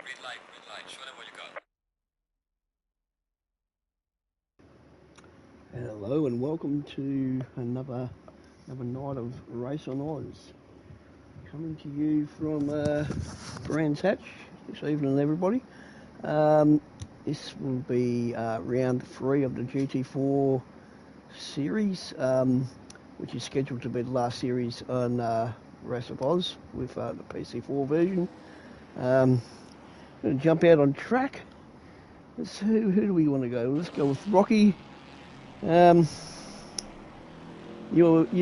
Green light, show them what you got. Hello and welcome to another night of Race on Oz. Coming to you from Brands Hatch this evening, everybody. This will be round 3 of the GT4 series, which is scheduled to be the last series on Race of Oz with the PC4 version. I'm going to jump out on track. Who do we want to go? Let's go with Rocky. You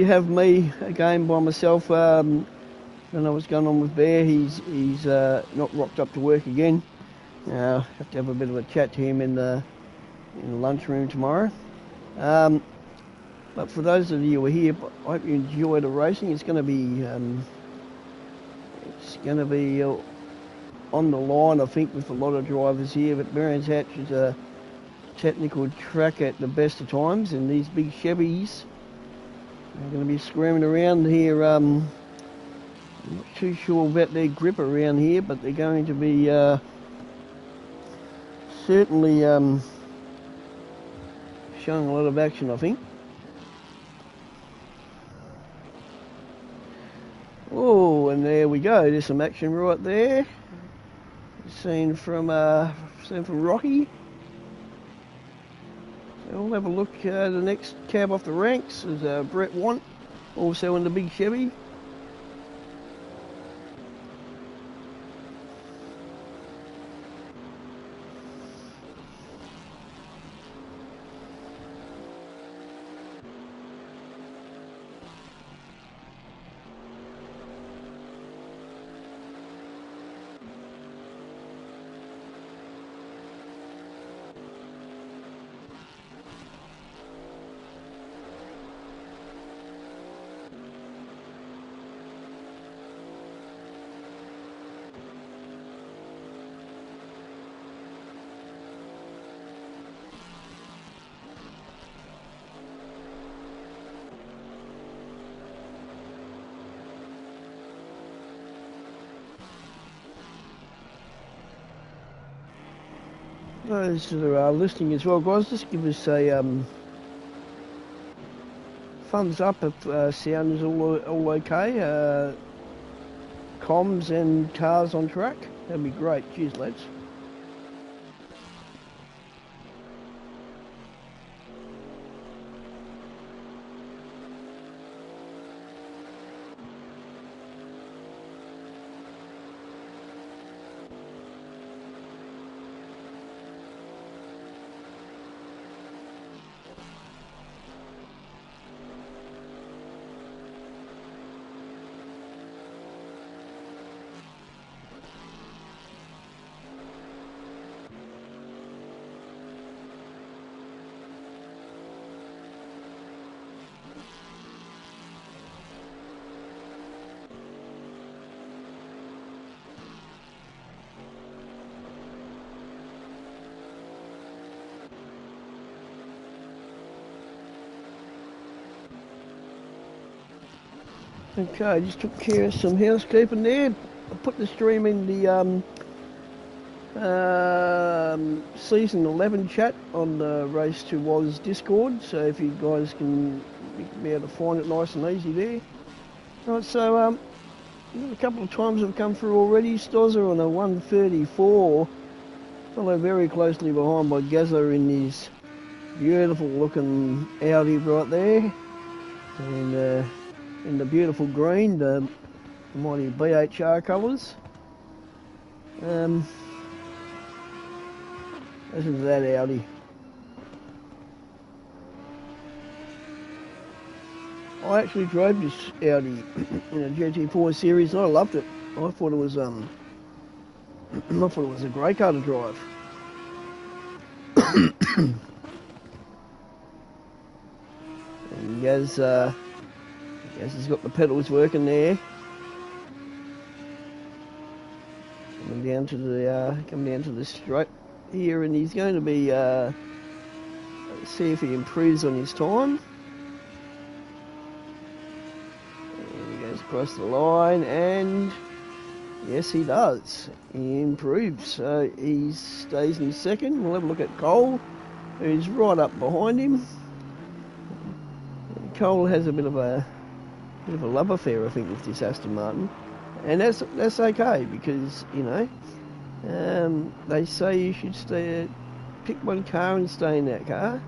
have me again by myself. I don't know what's going on with Bear. He's not rocked up to work again. Have to have a bit of a chat to him in the lunchroom tomorrow. But for those of you who are here, I hope you enjoy the racing. It's going to be on the line, I think, with a lot of drivers here. But Brands Hatch is a technical track at the best of times, and these big Chevys are going to be screaming around here. I'm not too sure about their grip around here, but they're going to be certainly showing a lot of action, I think. Oh, and there we go. There's some action right there. Seen from Rocky. So we'll have a look at the next cab off the ranks is Brett Want, also in the big Chevy. Those that are listening as well, guys, just give us a thumbs up if sound is all okay. Comms and cars on track, that'd be great. Cheers, lads. Okay, I just took care of some housekeeping there. I put the stream in the season 11 chat on the Race to Oz Discord, so if you guys can be able to find it nice and easy there. Right, so a couple of times have come through already. Stozzer on a 134, followed very closely behind by Gazza in his beautiful looking Audi right there, and in the beautiful green, the mighty BHR colours. Listen to that Audi. I actually drove this Audi in a GT4 series and I loved it. I thought it was I thought it was a great car to drive. And Gaz has got the pedals working there. Coming down to the straight here, and he's going to be see if he improves on his time. And he goes across the line, and Yes, he does. He improves. So he stays in second. We'll have a look at Cole, who's right up behind him. Cole has a bit of a love affair, I think, with this Aston Martin, and that's okay, because they say you should pick one car and stay in that car.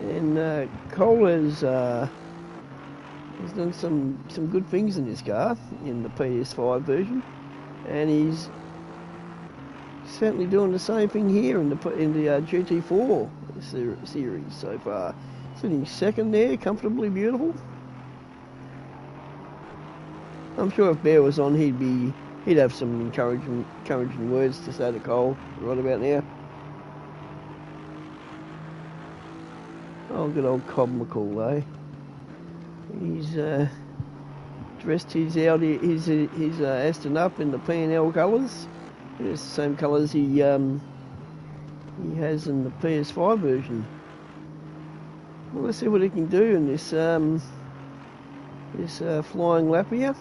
And Cole has done some good things in this car, in the PS5 version, and he's certainly doing the same thing here in the GT4 series so far. Sitting second there, comfortably beautiful. I'm sure if Bear was on, he'd have some encouraging words to say to Cole right about now. Oh, good old Cobb McCall, eh? He's dressed his Audi, his Aston up in the P&L colours. It's the same colours he has in the PS5 version. Well, let's see what he can do in this flying lap here.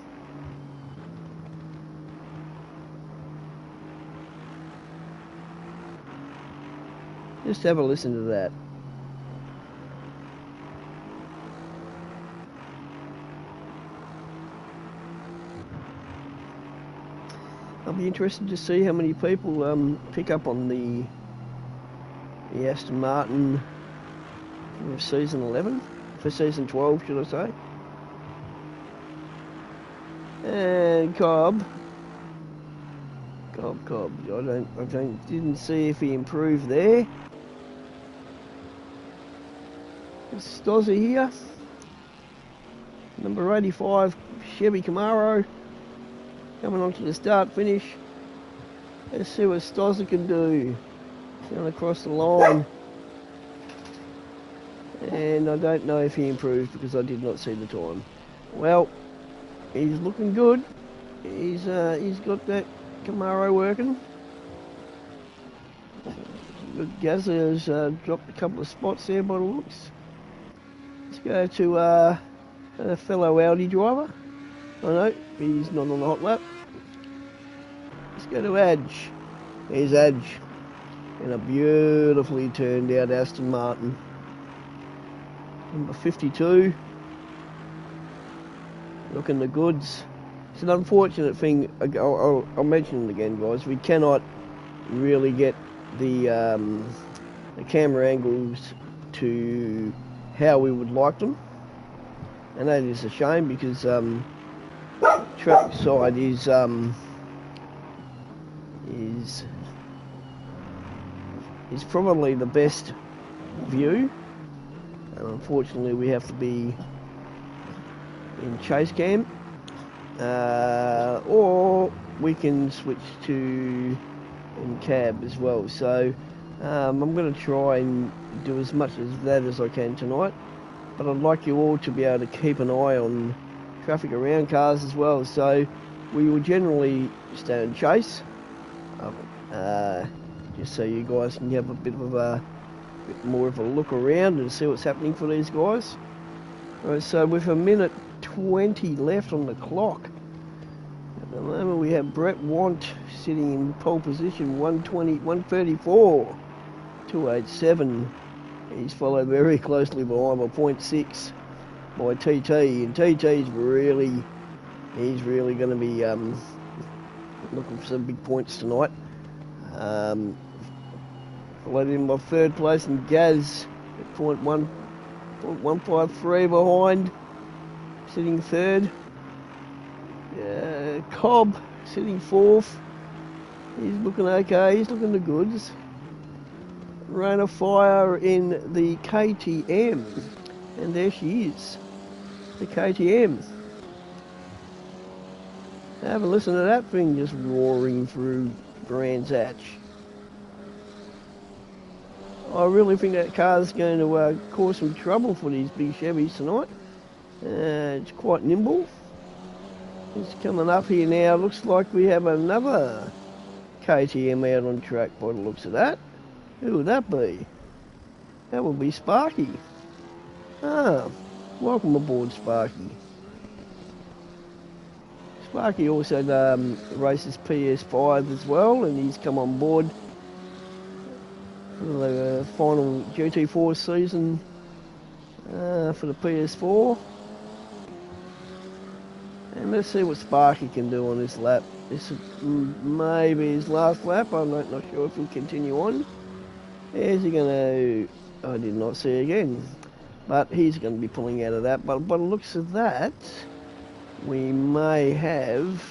Just have a listen to that. I'll be interested to see how many people pick up on the Aston Martin for season 11, for season 12, should I say? And Cobb. I didn't see if he improved there. It's Stozzy here. Number 85 Chevy Camaro. Coming on to the start finish. Let's see what Stozzy can do. Down across the line. And I don't know if he improved because I did not see the time. Well, he's looking good. He's got that Camaro working. Gazza has dropped a couple of spots there by the looks. Let's go to a fellow Audi driver. Oh no, he's not on the hot lap. Let's go to Edge. Here's Edge in a beautifully turned out Aston Martin. Number 52. Looking the goods. It's an unfortunate thing. I'll mention it again, guys. We cannot really get the camera angles to how we would like them, and that is a shame because track side is probably the best view, and unfortunately we have to be in chase cam, or we can switch to in cab as well. So I'm going to try and do as much as that as I can tonight, but I'd like you all to be able to keep an eye on traffic around cars as well. So we will generally stay in chase, just so you guys can have a bit more of a look around and see what's happening for these guys. Right, so with a minute 20 left on the clock, at the moment we have Brett Want sitting in pole position, 134, 287. He's followed very closely behind by 0.6 by TT, and TT's he's really going to be looking for some big points tonight. Followed in by third place, and Gaz at 0.153 behind, sitting third. Cobb sitting fourth. He's looking okay. He's looking the goods. Rain of Fire in the KTM, and there she is, the KTM. Have a listen to that thing just roaring through Brands Hatch. I really think that car's going to cause some trouble for these big Chevys tonight. It's quite nimble. It's coming up here now. Looks like we have another KTM out on track by the looks of that. Who would that be? That would be Sparky. Welcome aboard, Sparky. Sparky also races PS5 as well, and he's come on board for the final GT4 season for the PS4. And let's see what Sparky can do on this lap. This may be his last lap. I'm not sure if he'll continue on. Is he going to... I did not see again. But he's going to be pulling out of that. But by the looks of that, we may have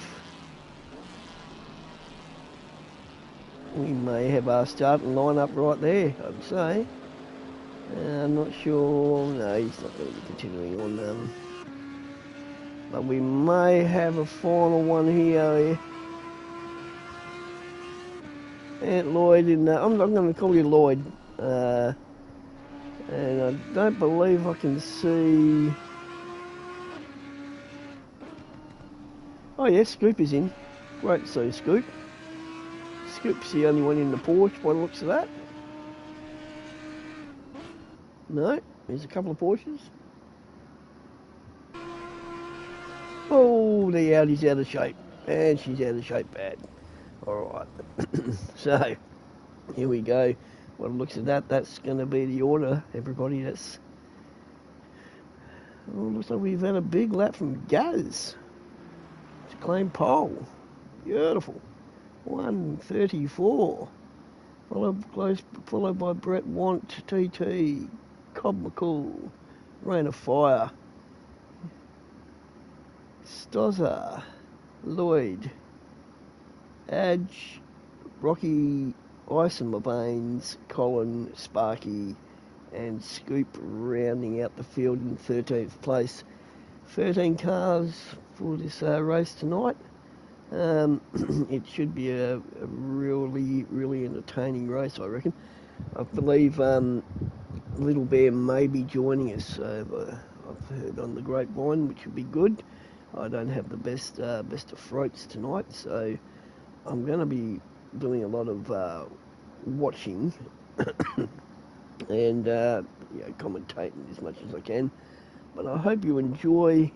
our starting lineup right there, I'd say. I'm not sure. No, he's not going to be continuing on. But we may have a final one here. Aunt Lloyd in I'm going to call you Lloyd. And I don't believe I can see... Oh yes, Scoop is in. Great to see Scoop. Scoop's the only one in the Porsche by the looks of that. No, there's a couple of Porsches. Oh, the Audi's out of shape. And she's out of shape bad. Alright. So, here we go. By the looks of that, that's going to be the order, everybody. That's... Oh, looks like we've had a big lap from Gaz to claim pole. Beautiful. 134. Followed by Brett Want, TT, Cobb McCool, Rain of Fire, Stozza, Lloyd, Adge, Rocky, Ice in My Veins, Colin, Sparky, and Scoop rounding out the field in 13th place. 13 cars for this race tonight. It should be a really entertaining race, I reckon. I believe Little Bear may be joining us. I've heard on the grapevine, which would be good. I don't have the best of throats tonight, so I'm going to be doing a lot of watching and commentating as much as I can. But I hope you enjoy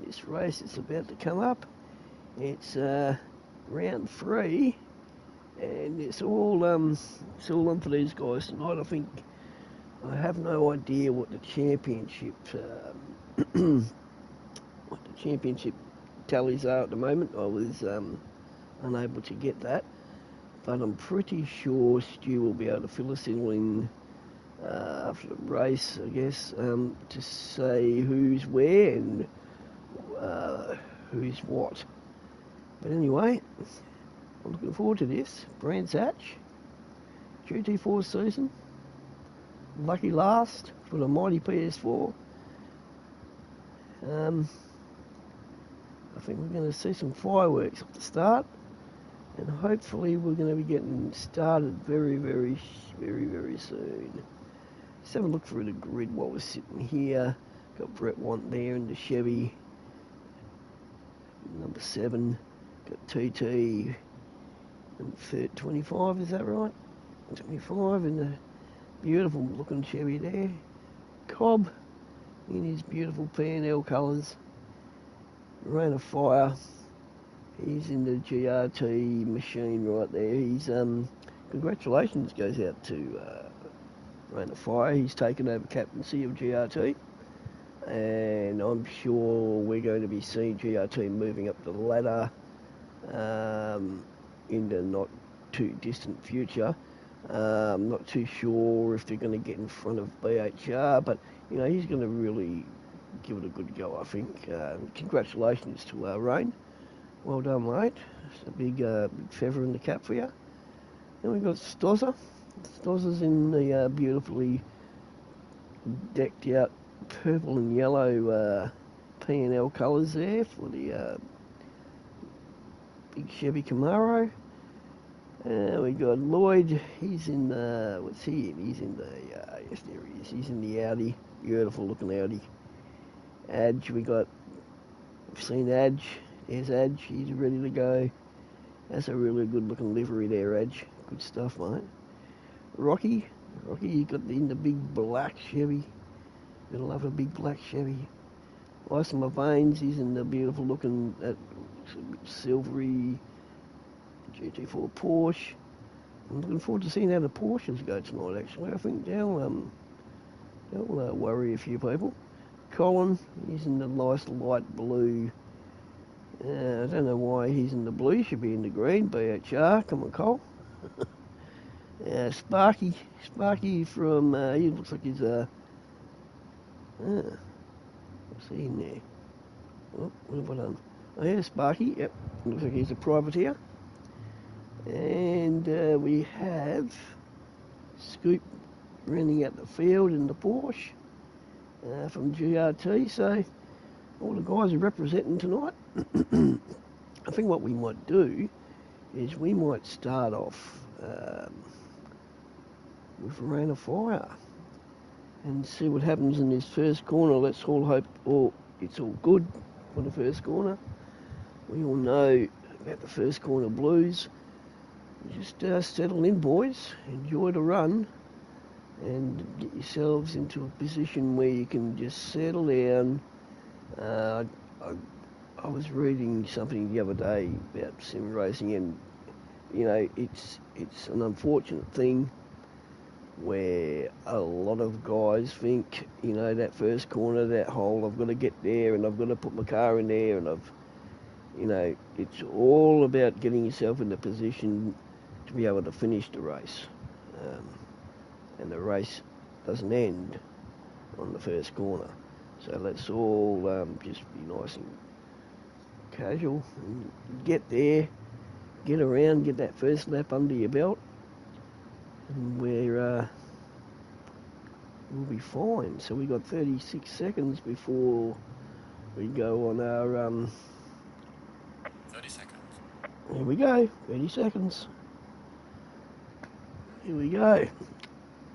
this race. It's about to come up. It's round 3, and it's all on for these guys tonight. I think I have no idea what the championship tallies are at the moment. I was unable to get that, but I'm pretty sure Stu will be able to fill us in after the race, I guess, to say who's where and who's what. But anyway, I'm looking forward to this. Brands Hatch, GT4 season, lucky last for the mighty PS4. I think we're going to see some fireworks at the start, and hopefully we're going to be getting started very soon. Let's have a look through the grid while we're sitting here. Got Brett Want there in the Chevy, number 7. Got TT, number 25, is that right? 25 in the beautiful looking Chevy there. Cobb in his beautiful P&L colours. Rain of Fire, he's in the GRT machine right there. He's congratulations goes out to Rain of Fire. He's taken over captaincy of GRT, and I'm sure we're going to be seeing GRT moving up the ladder in the not too distant future. I'm not too sure if they're going to get in front of BHR, but he's going to really give it a good go, I think. Congratulations to Rain. Well done, mate. It's a big feather in the cap for you. Then we've got Stozza. Stozza's in the beautifully decked out purple and yellow P&L colours there for the big Chevy Camaro. We got Lloyd. He's in the... What's he in? He's in the... yes, there he is. He's in the Audi. Beautiful looking Audi. Adge, we've seen Adge. There's Adge. He's ready to go. That's a really good looking livery there, Adge. Good stuff, mate. Rocky, you got in the big black Chevy. You'll love a big black Chevy. Ice on my veins. He's in the beautiful looking, silvery GT4 Porsche. I'm looking forward to seeing how the Porsches go tonight. Actually, I think they'll worry a few people. Colin, he's in the nice light blue. I don't know why he's in the blue. He should be in the green. BHR, come on, Cole. Sparky from, he looks like he's what's he in there? Oh, what have I done? Oh yeah, Sparky, yep. Looks like he's a privateer. And we have Scoop running out the field in the Porsche from GRT. So all the guys are representing tonight. I think what we might do is we might start off with Rain of Fire and see what happens in this first corner. Let's all hope it's all good for the first corner. We all know about the first corner blues. Just settle in, boys. Enjoy the run and get yourselves into a position where you can just settle down. I was reading something the other day about sim racing, and you know, it's an unfortunate thing where a lot of guys think, you know, that first corner, that hole, I've got to get there and I've got to put my car in there, and you know, it's all about getting yourself in the position to be able to finish the race. And the race doesn't end on the first corner. So let's all just be nice and casual and get there, get around, get that first lap under your belt, and we'll be fine. So we got 36 seconds before we go on our 30 seconds. Here we go, 30 seconds. Here we go.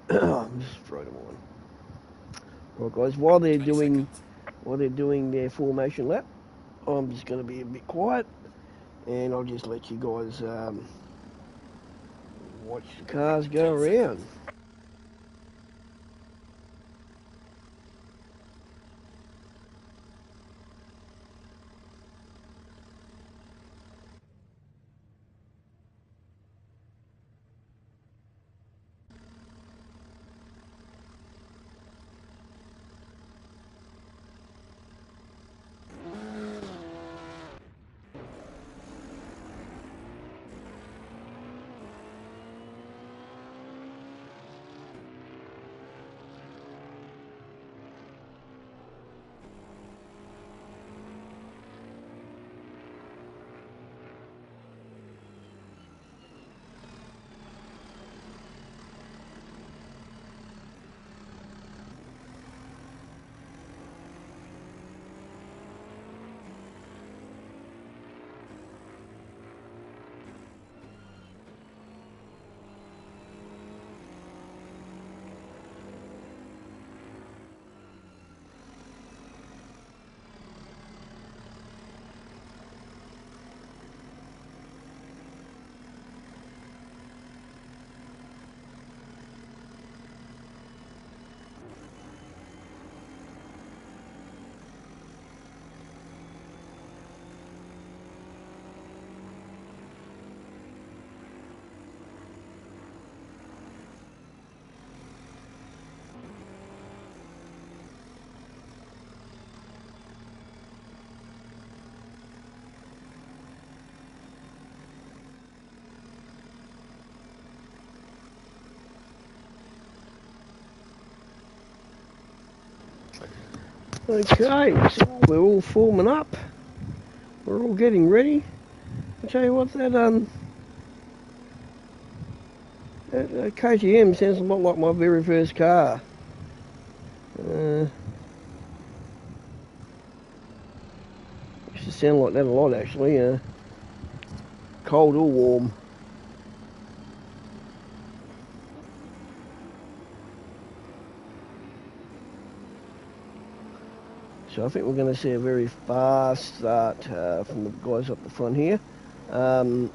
Just throw them on. Right, guys. While they're doing their formation lap, I'm just going to be a bit quiet, and I'll just let you guys watch the cars go around. Okay, so we're all forming up. We're all getting ready. I tell you what, that KTM sounds a lot like my very first car. Used to sound like that a lot, actually. Cold or warm. So I think we're going to see a very fast start from the guys up the front here. It's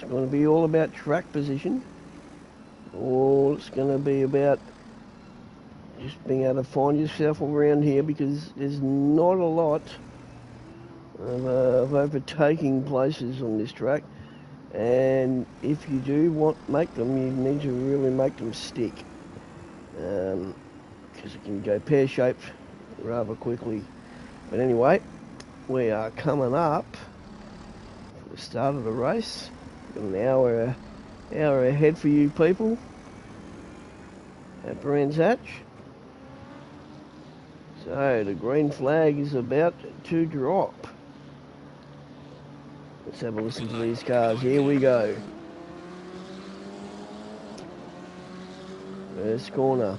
going to be all about track position. All it's going to be about just being able to find yourself around here, because there's not a lot of overtaking places on this track, and if you do make them, you need to really make them stick, because it can go pear-shaped rather quickly. But anyway, we are coming up for the start of the race. Got an hour ahead for you people at Brands Hatch. So the green flag is about to drop. Let's have a listen to these cars. Here we go. First corner.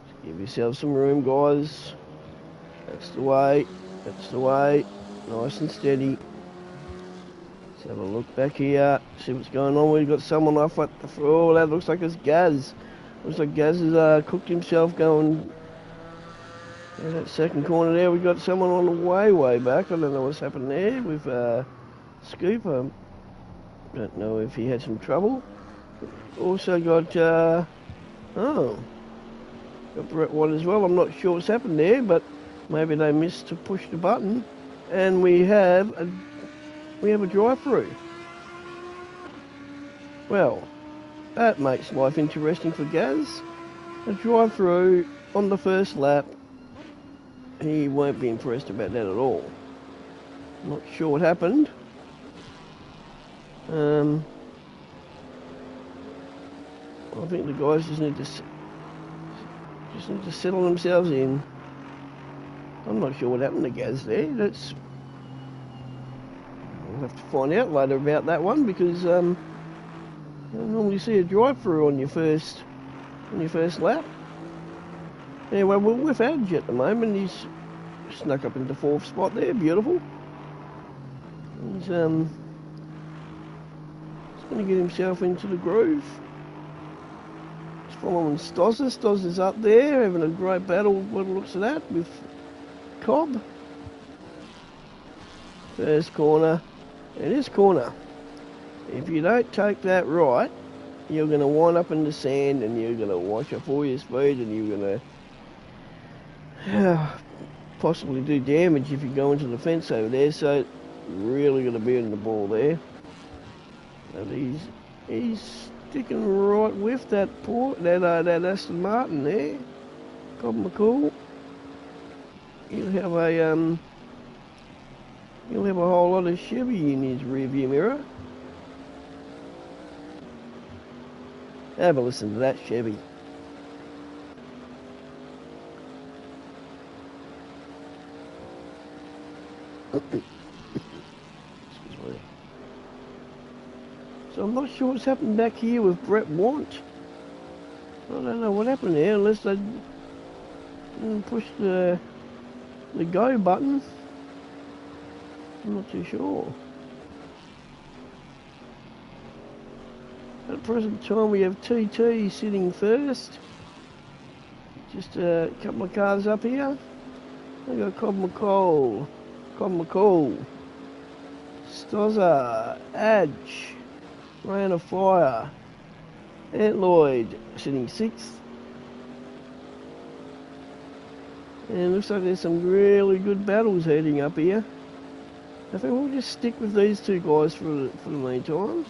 Just give yourself some room, guys. That's the way. That's the way. Nice and steady. Let's have a look back here. See what's going on. We've got someone off at the... Oh, that looks like it's Gaz. Looks like Gaz has cooked himself going... In that second corner there, we've got someone on the way back. I don't know what's happened there with Scoop. I don't know if he had some trouble. Also got, got Brett Watt as well. I'm not sure what's happened there, but maybe they missed to push the button. And we have a drive-through. Well, that makes life interesting for Gaz. A drive-through on the first lap. He won't be impressed about that at all. Not sure what happened. I think the guys just need to settle themselves in. I'm not sure what happened to Gaz there. We'll have to find out later about that one, because you don't normally see a drive-through on your first lap. Anyway, we're with Edge at the moment. He's snuck up into 4th spot there. Beautiful. He's going to get himself into the groove. He's following Stozza. Stozza's up there, having a great battle, what it looks of that, with Cobb. First corner. And this corner, if you don't take that right, you're going to wind up in the sand, and you're going to wash off all your speed, and you're going to possibly do damage if you go into the fence over there. So really got to be in the ball there. And he's sticking right with that Aston Martin there. Cobb McCall. He'll have a whole lot of Chevy in his rearview mirror. Have a listen to that Chevy. So I'm not sure what's happened back here with Brett Watt. I don't know what happened there, unless they pushed the go button. I'm not too sure. At the present time, we have TT sitting first. Just a couple of cars up here. We've got Cobb McCall, Stozza, Adge, Rain of Fire, Ant Lloyd sitting 6th. And it looks like there's some really good battles heading up here. I think we'll just stick with these two guys for the meantime.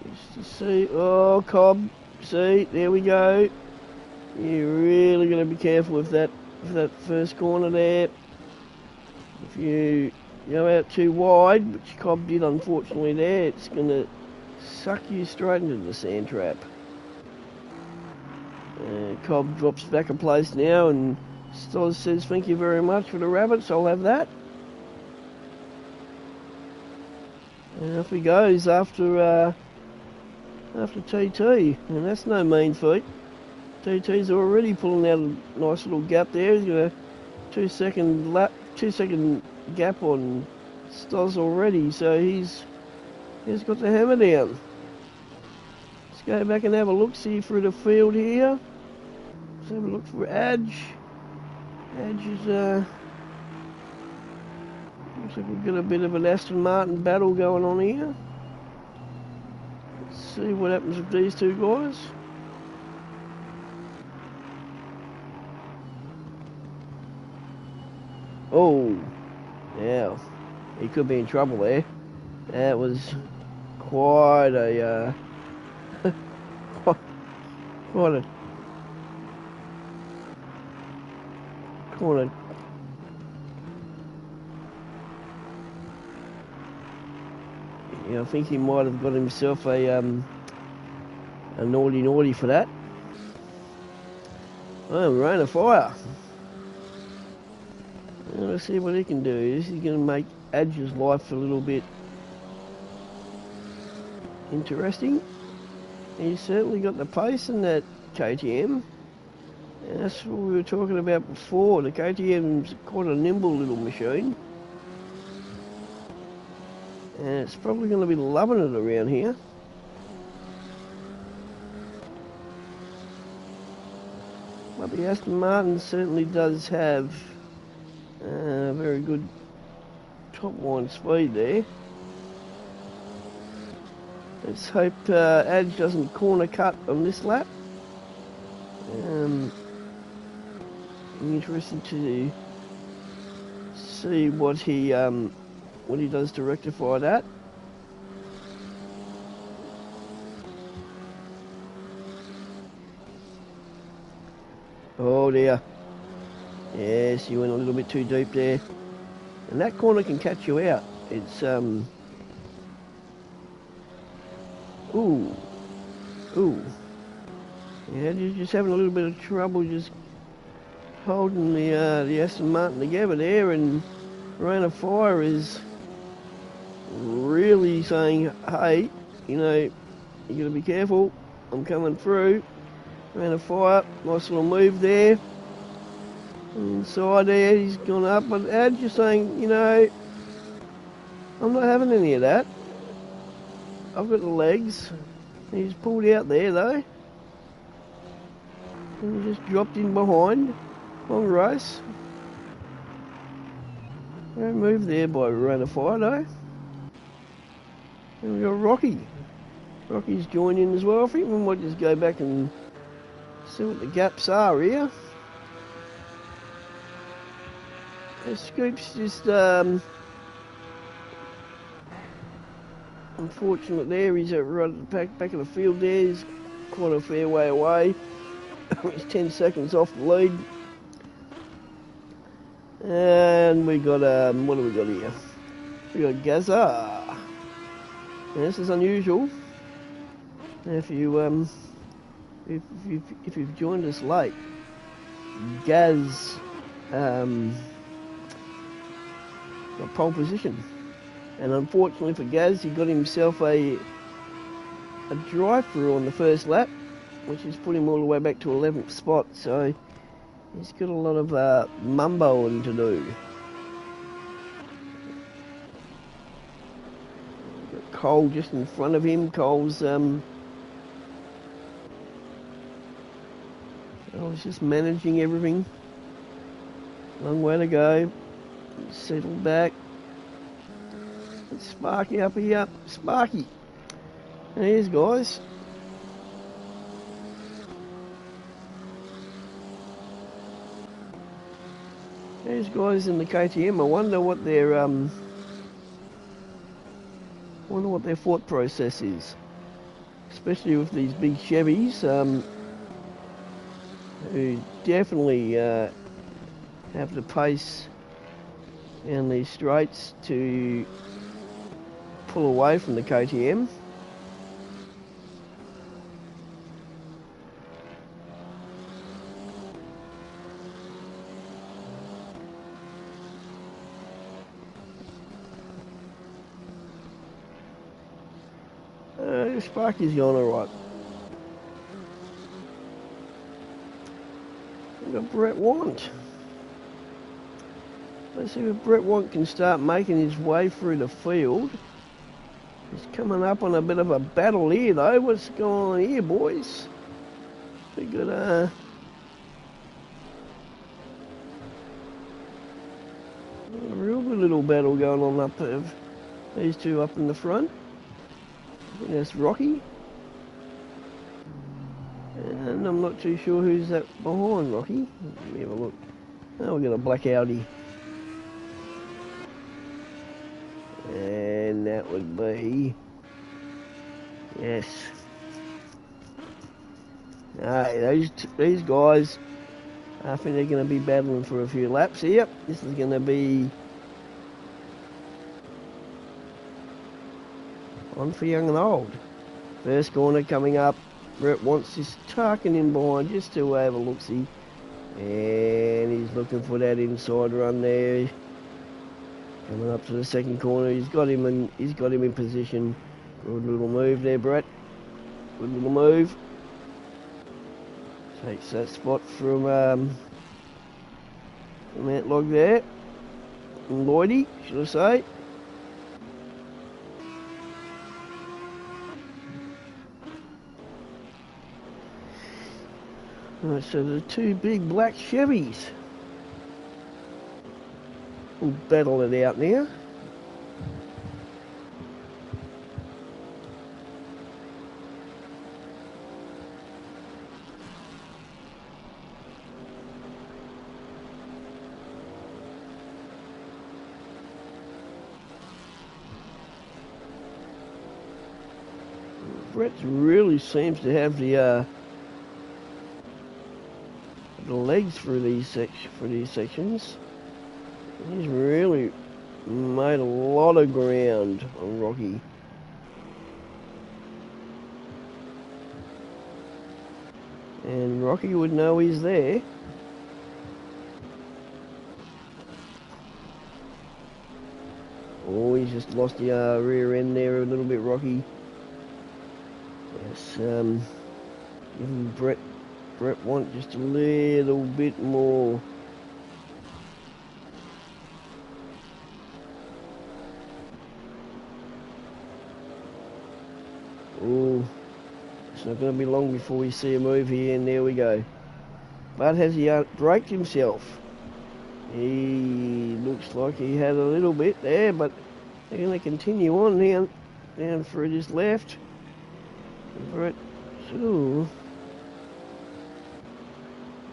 Just to see. Oh, Cobb. See, there we go. You're really going to be careful with that first corner there. If you go out too wide, which Cobb did unfortunately there, it's going to suck you straight into the sand trap. Cobb drops back a place now, and Stoz says thank you very much for the rabbits, I'll have that. And off he goes after TT, and that's no mean feat. TT's already pulling out a nice little gap there. He's got a 2 second gap on Stoz already, so he's got the hammer down. Let's go back and have a look, see through the field here. Let's have a look for Adge. Adge is looks like we've got a bit of an Aston Martin battle going on here. Let's see what happens with these two guys. Oh, yeah, he could be in trouble there. That was quite a, quite, quite a, quite a, I think he might have got himself a naughty for that. Oh, rain of fire. Let's see what he can do. This is going to make Adge's life a little bit interesting. He's certainly got the pace in that KTM. And that's what we were talking about before. The KTM's quite a nimble little machine. And it's probably going to be loving it around here. But the Aston Martin certainly does have very good top line speed there. Let's hope Adge doesn't corner cut on this lap. I'm interested to see what he does to rectify that. Oh dear. Yes, you went a little bit too deep there. And that corner can catch you out. It's ooh. Yeah, you're just having a little bit of trouble just holding the Aston Martin together there, and Rain of Fire is really saying, hey, you know, you gotta be careful, I'm coming through. Rain of Fire, nice little move there. Inside there, he's gone up, but Adge just saying, you know, I'm not having any of that. I've got the legs. He's pulled out there though. And he just dropped in behind. Long race. Great move there by Rain of Fire though. And we got Rocky. Rocky's joined in as well. I think we might just go back and see what the gaps are here. Scoop's just unfortunate there. He's right at the back of the field there. He's quite a fair way away. He's 10 seconds off the lead. And we got, what do we got here? We got Gaza. Now, this is unusual. If you if you've joined us late, Gaz got pole position, and unfortunately for Gaz, he got himself a drive-through on the first lap, which has put him all the way back to 11th spot. So he's got a lot of mumboing to do. Got Cole just in front of him. Cole's just managing everything. Long way to go. Settle back. Sparky up here. Sparky. There's guys. There's guys in the KTM. I wonder what their thought process is, especially with these big Chevys, who definitely have the pace in these straights to pull away from the KTM. Sparky's going alright. We've got Brett Want. Let's see if Brett Want can start making his way through the field. He's coming up on a bit of a battle here though. What's going on here, boys? We got a real good little battle going on up there. These two up in the front. I think that's Rocky. And I'm not too sure who's that behind Rocky. Let me have a look. Oh, we got a black Audi. that would be... Yes. These guys, I think they're going to be battling for a few laps here. This is going to be on for young and old. First corner coming up. Brett wants this tucking in behind just to have a look-see. And he's looking for that inside run there. Coming up to the second corner, he's got him in position. Good little move there, Brett. Good little move. Takes that spot from Antlog there. And Lloydie, should I say. Right, so the two big black Chevys will battle it out now. Brett really seems to have the legs for these sections. He's really made a lot of ground on Rocky. And Rocky would know he's there. Oh, he's just lost the rear end there a little bit, Rocky. Yes, giving Brett want just a little bit more. Oh, it's not going to be long before we see a move here, and there we go. But has he braked himself? He looks like he had a little bit there, but they're going to continue on down through this left. Brett, so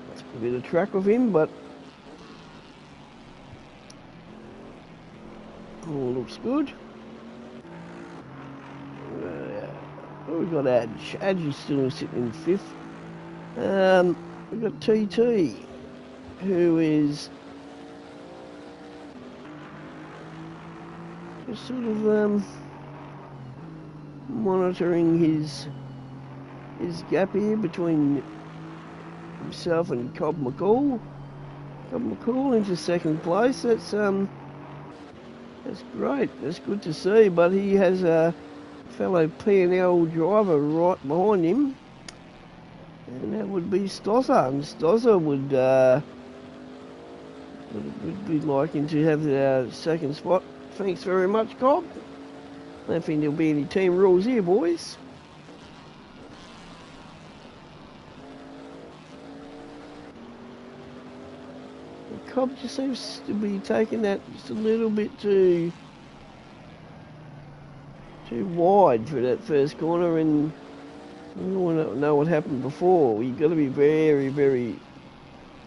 that's a bit of track with him, but all looks good. We've got Adge. Adge is still sitting in fifth. We've got TT, who is just sort of monitoring his gap here between himself and Cobb McCall. Cobb McCall into second place. That's great. That's good to see. But he has a fellow P&L driver right behind him, and that would be Stosser. And Stosser would be liking to have the second spot. Thanks very much, Cobb. I don't think there'll be any team rules here, boys. Cobb just seems to be taking that just a little bit too wide for that first corner, and we want to know what happened before. You've got to be very, very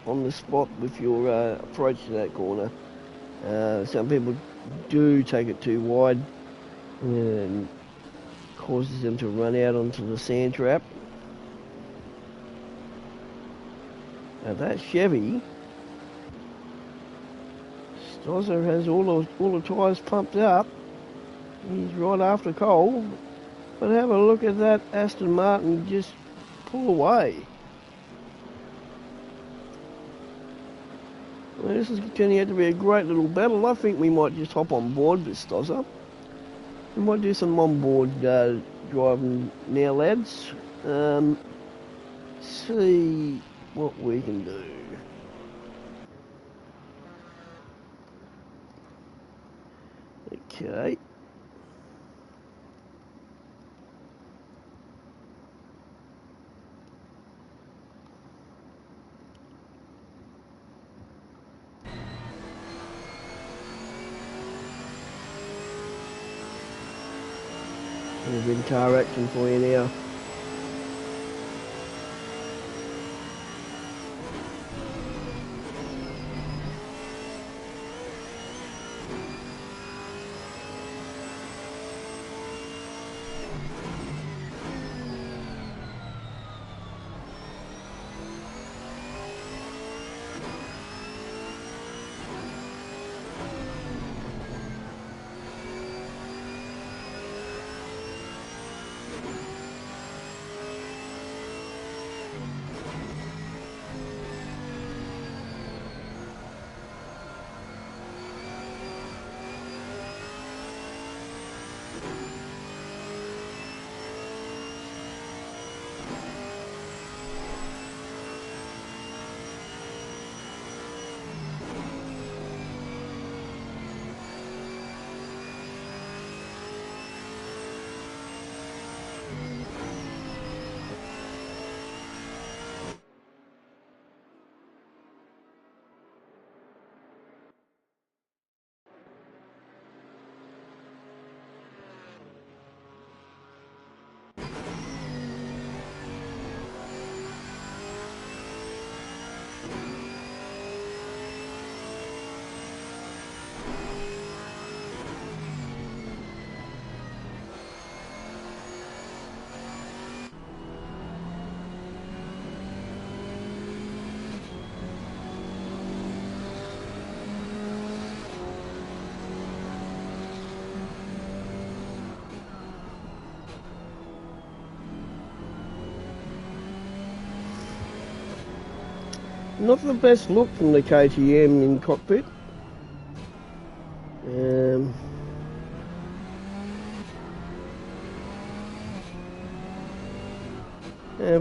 on the spot with your approach to that corner. Some people do take it too wide and causes them to run out onto the sand trap. Now that Chevy, Stosser has all the tyres pumped up. He's right after Cole. But have a look at that Aston Martin just pull away. Well, this is turning out to be a great little battle. I think we might just hop on board with Stosser. We might do some on-board driving now, lads. See what we can do. Okay. There's been car action for you now. Not the best look from the KTM in cockpit. And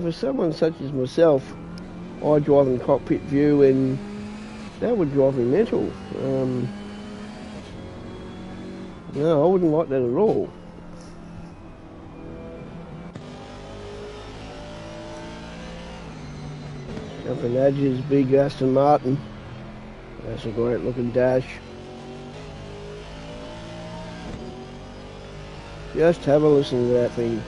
for someone such as myself, I drive in cockpit view and that would drive me mental. No, I wouldn't like that at all. Jumping edges, big Aston Martin. That's a great looking dash. Just have a listen to that thing.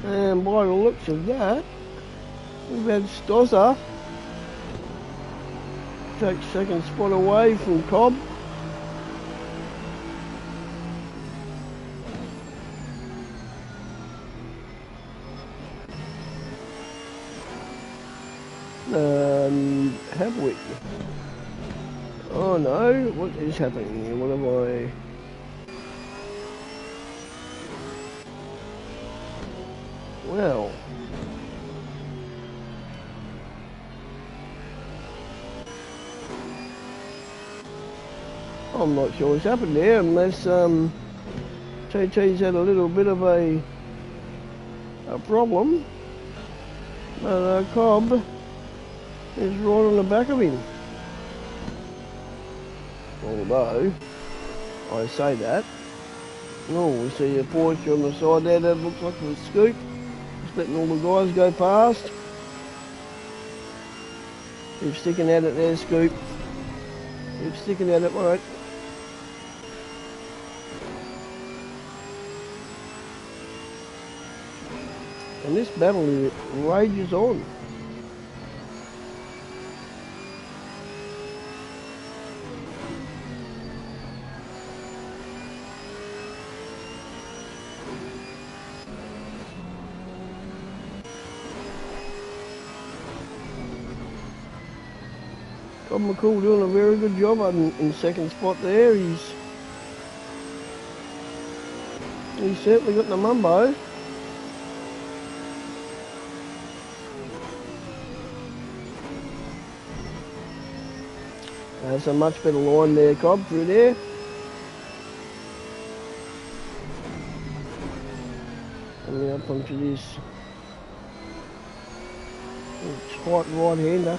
And by the looks of that, we've had Stozza take second spot away from Cobb. Have we? Oh no, what is happening here? What have I... Well, I'm not sure what's happened there unless TT's had a little bit of a problem. But Cobb is right on the back of him. Although, I say that. Oh, we see a Porsche on the side there, that looks like a scoop. Just letting all the guys go past. Keep sticking at it there, Scoop. Keep sticking at it, mate. And this battle rages on. Cobb McCool doing a very good job in second spot there. He's certainly got the mumbo. That's a much better line there, Cobb, through there. Coming up onto this tight right-hander.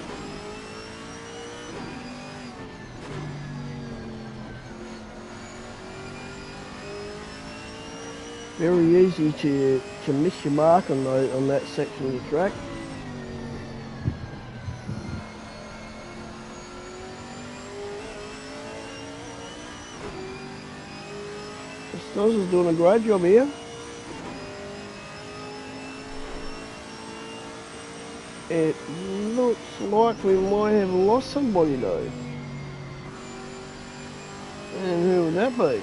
Very easy to miss your mark on that section of the track. Stozza's doing a great job here. It looks like we might have lost somebody though. And who would that be?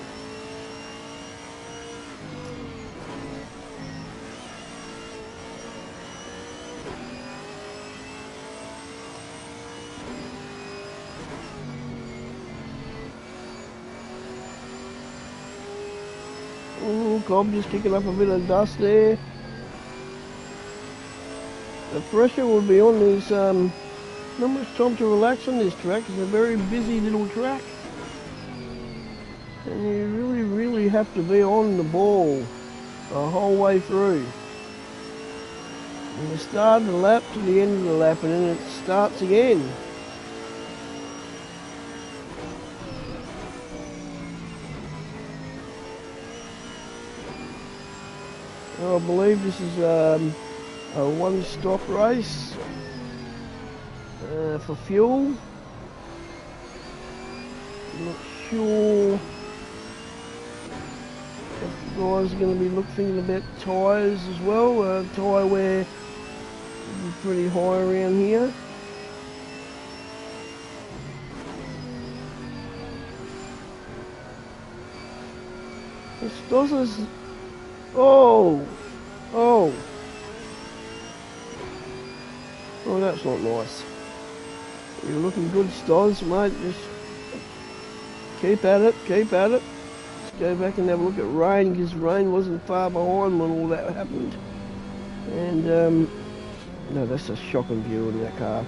Cobb just kicking up a bit of dust there. The pressure will be on. There's not much time to relax on this track. It's a very busy little track. And you really have to be on the ball the whole way through. From the start of the lap to the end of the lap, and then it starts again. I believe this is a one-stop race for fuel. I'm not sure if the guys are going to be thinking about tyres as well. Tyre wear Pretty high around here. Stozza's... Oh! Oh! Oh, that's not nice. You're looking good, Stoz, mate. Just keep at it, keep at it. Let's go back and have a look at Rain, because Rain wasn't far behind when all that happened. And, no, that's a shocking view of that car.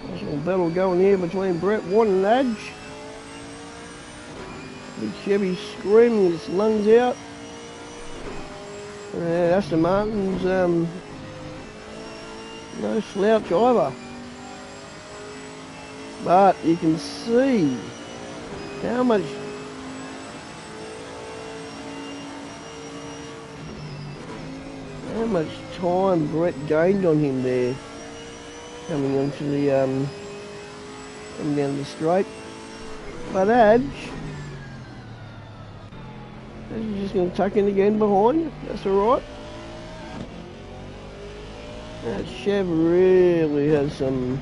Nice little battle going here between Brett Watt and Edge. Big Chevy screaming its lungs out. Aston Martin's no slouch either. But you can see how much time Brett gained on him there, coming onto the coming down the straight. But Edge is just going to tuck in again behind you. That's all right. That Chev really has some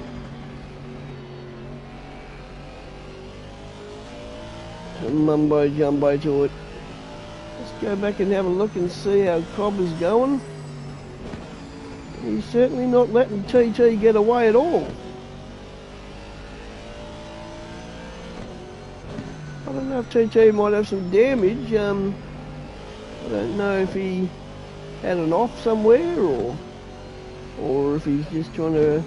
mumbo jumbo to it. Let's go back and have a look and see how Cobb is going. He's certainly not letting TT get away at all. I don't know if TT might have some damage. I don't know if he had an off somewhere or if he's just trying to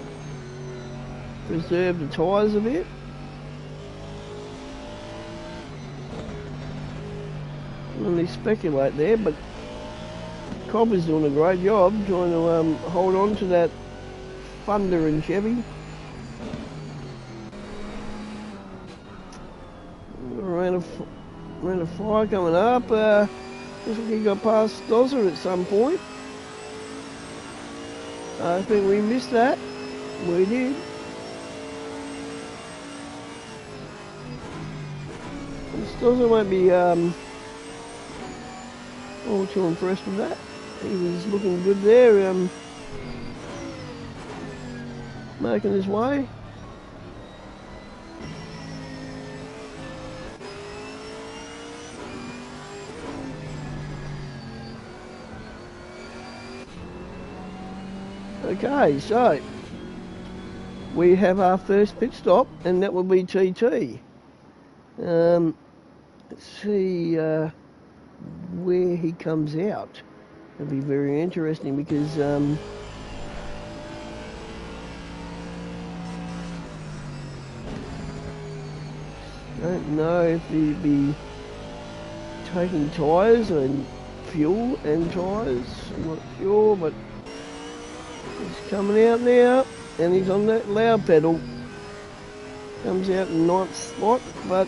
preserve the tyres a bit. Can't really speculate there, but Cobb is doing a great job trying to hold on to that thunder in Chevy. Ran a fire coming up. Looks like he got past Stozza at some point. I think we missed that. We did. And Stozza won't be all too impressed with that. He was looking good there, making his way. Okay, so we have our first pit stop, and that will be TT. Let's see where he comes out. It'll be very interesting because I don't know if he'd be taking tyres and fuel and tyres. I'm not sure, but he's coming out now, and he's on that loud pedal. Comes out in ninth spot, but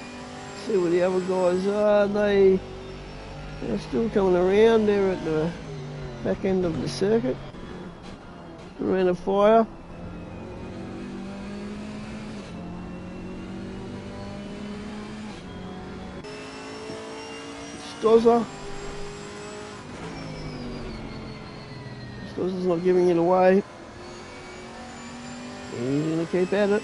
see what the other guys are. They're still coming around. They're at the back end of the circuit. Around a fire. Stozza. Stozza's not giving it away. He's going to keep at it.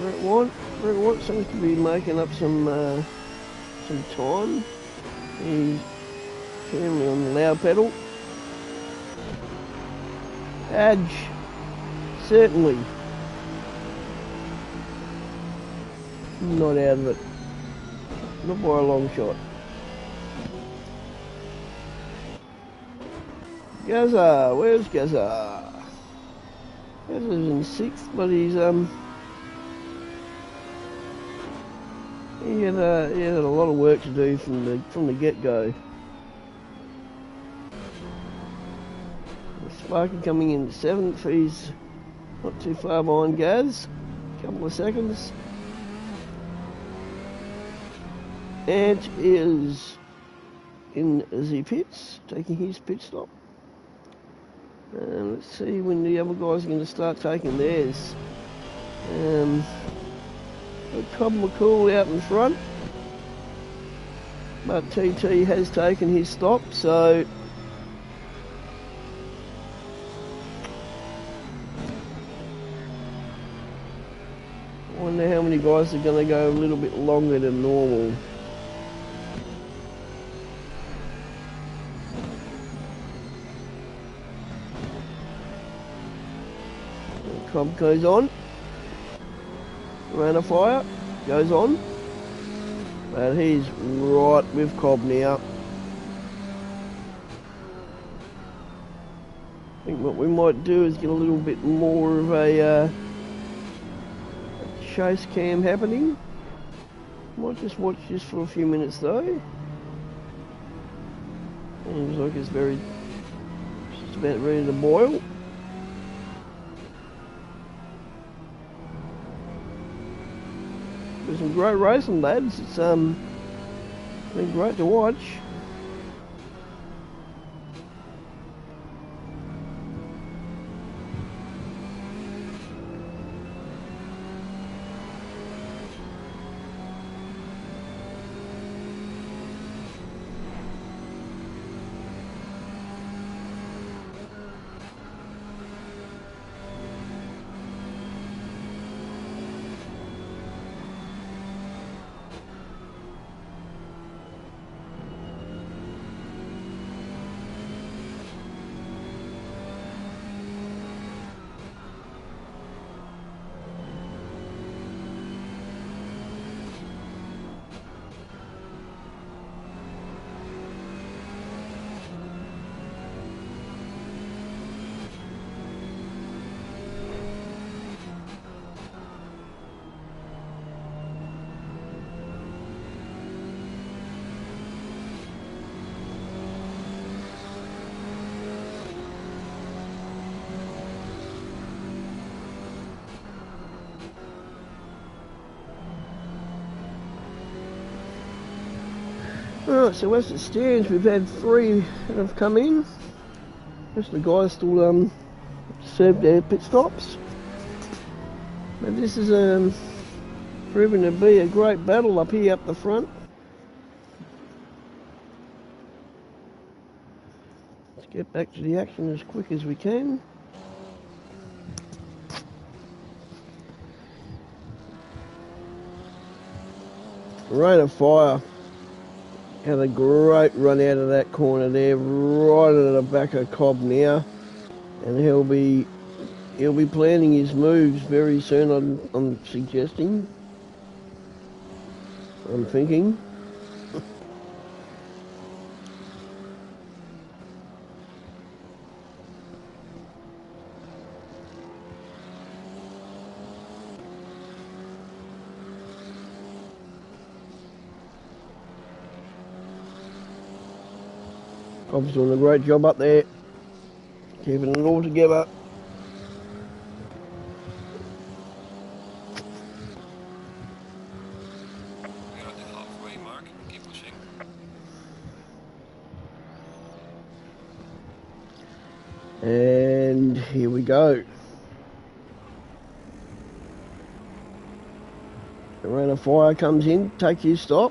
Brett Watt seems to be making up some time. He's firmly on the loud pedal. Edge, certainly not out of it. Not by a long shot. Gaza, where's Gaza? Gaza's in sixth, but he's he had a lot of work to do from the get-go. Sparky coming in 7th. He's not too far behind Gaz. Couple of seconds. Ant is in the pits, taking his pit stop. Let's see when the other guys are going to start taking theirs. Cobb McCool out in front, but TT has taken his stop, so I wonder how many guys are going to go a little bit longer than normal. Cobb goes on. Rain of Fire goes on. But he's right with Cobb now. I think what we might do is get a little bit more of a chase cam happening. Might just watch this for a few minutes though. Seems like it's just about ready to boil. There's some great racing, lads. It's been great to watch. Alright, so as it stands, we've had 3 that have come in. Most of the guys still served their pit stops. But this is proving to be a great battle up here up the front. Let's get back to the action as quick as we can. Rain of Fire had a great run out of that corner there, right at the back of Cobb now, and he'll be planning his moves very soon. I'm suggesting. I'm thinking. Cobb's doing a great job up there, keeping it all together. We're at the halfway mark, keep pushing. And here we go. The Rain of Fire comes in, takes his stop.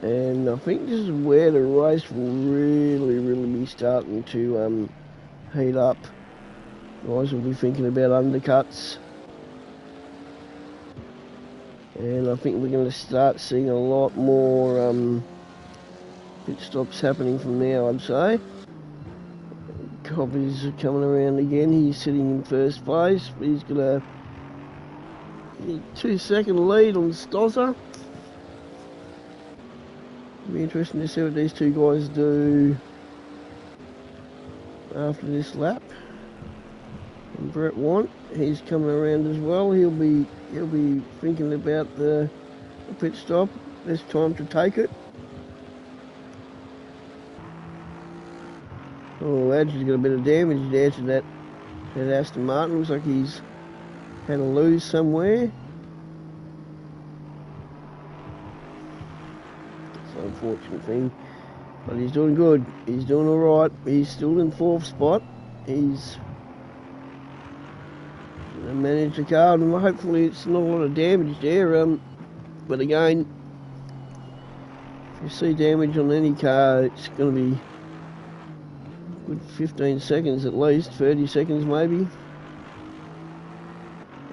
And I think this is where the race will really be starting to heat up. Guys will be thinking about undercuts. And I think we're going to start seeing a lot more pit stops happening from now, I'd say. Cobb is coming around again. He's sitting in first place. He's got a 2-second lead on Stosser. Be interesting to see what these two guys do after this lap. And Brett Want, he's coming around as well. He'll be thinking about the a pit stop. There's time to take it. Oh, Edge has got a bit of damage there to that Aston Martin. Looks like he's had a lose somewhere. It's an unfortunate thing. But he's doing good. He's doing alright. He's still in 4th spot. He's managed the car, and hopefully it's not a lot of damage there. But again, if you see damage on any car, it's going to be a good 15 seconds at least, 30 seconds maybe.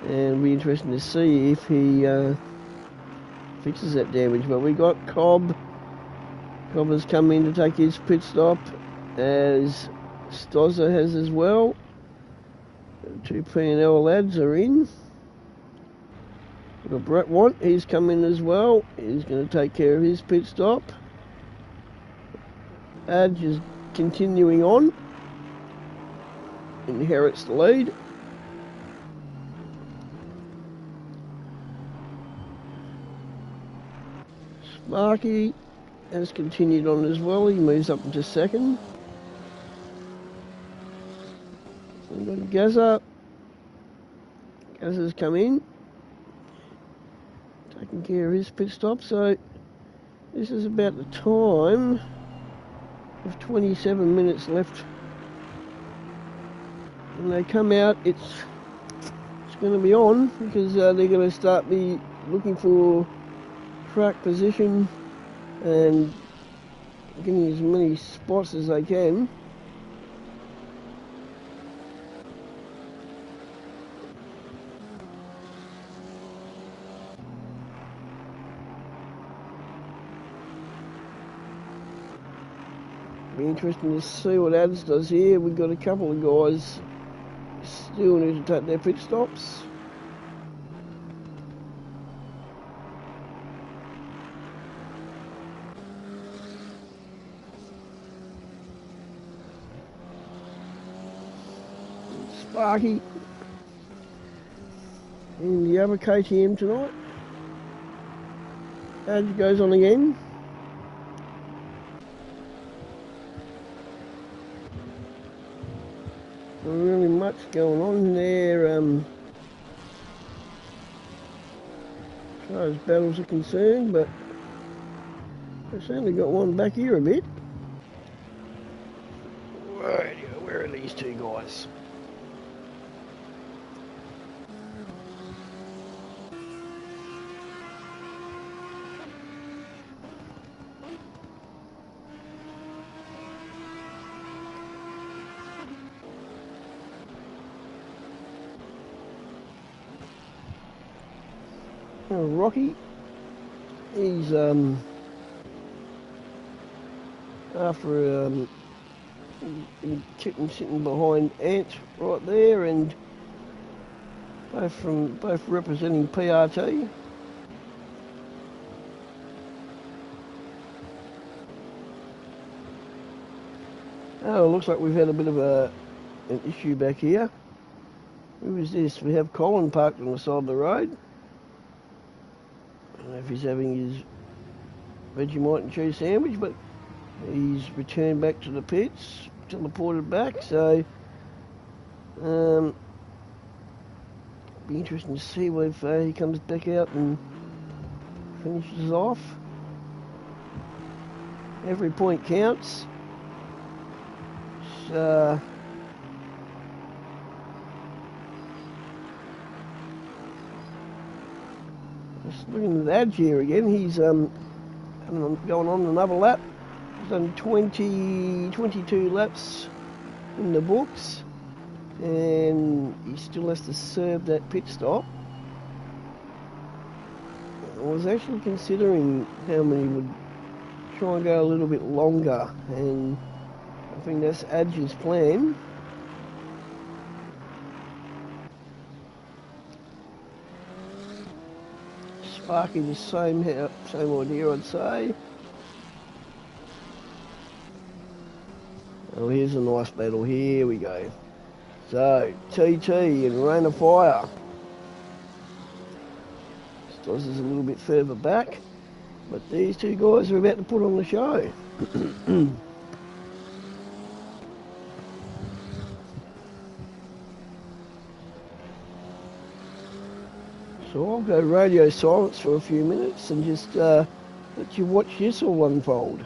And it'll be interesting to see if he fixes that damage. But we got Cobb. Cobb has come in to take his pit stop, as Stozza has as well. The 2 P&L lads are in. We've got Brett Want, he's come in as well. He's going to take care of his pit stop. Adge is continuing on. Inherits the lead. Sparky has continued on as well. He moves up into 2nd. We've got Gazza. Gazza's come in, taking care of his pit stop. So this is about the time of 27 minutes left. When they come out, it's going to be on, because they're going to start be looking for track position and getting as many spots as they can. Be interesting to see what Ads does here. We've got a couple of guys still need to take their pit stops. Sparky in the other KTM tonight. Ads goes on again. Not really much going on there as far as battles are concerned, but I've certainly got one back here a bit. Where are these 2 guys? Rocky, he's after sitting behind Ant right there, and both representing PRT. Oh, it looks like we've had a bit of an issue back here. Who is this? We have Colin parked on the side of the road. I don't know if he's having his Vegemite and cheese sandwich, but he's returned back to the pits, teleported back, so be interesting to see if he comes back out and finishes off. Every point counts. So just looking at Adge here again, he's going on another lap. He's done 22 laps in the books, and he still has to serve that pit stop. I was actually considering how many would try and go a little bit longer, and I think that's Adge's plan. Sparky, the same idea, I'd say. Oh, here's a nice battle. Here we go. So, TT and Rain of Fire. Oz is a little bit further back, but these two guys are about to put on the show. So I'll go radio silence for a few minutes and just let you watch this all unfold.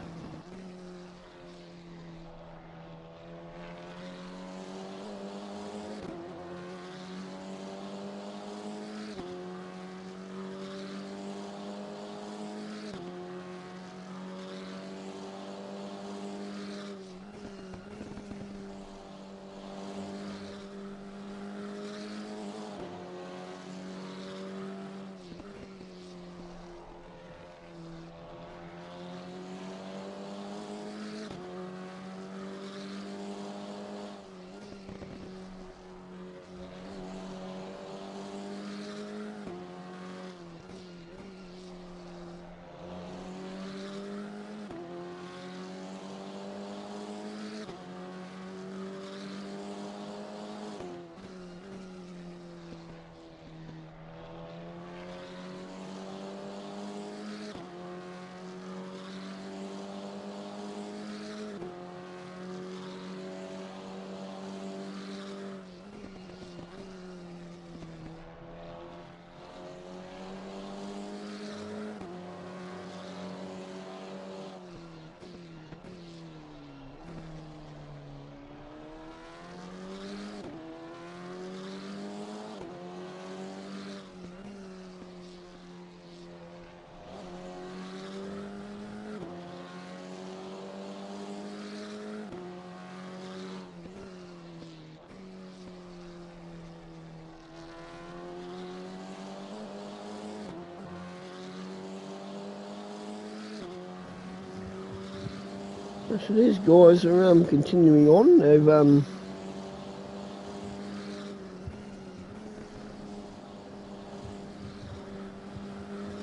So these guys are continuing on. They've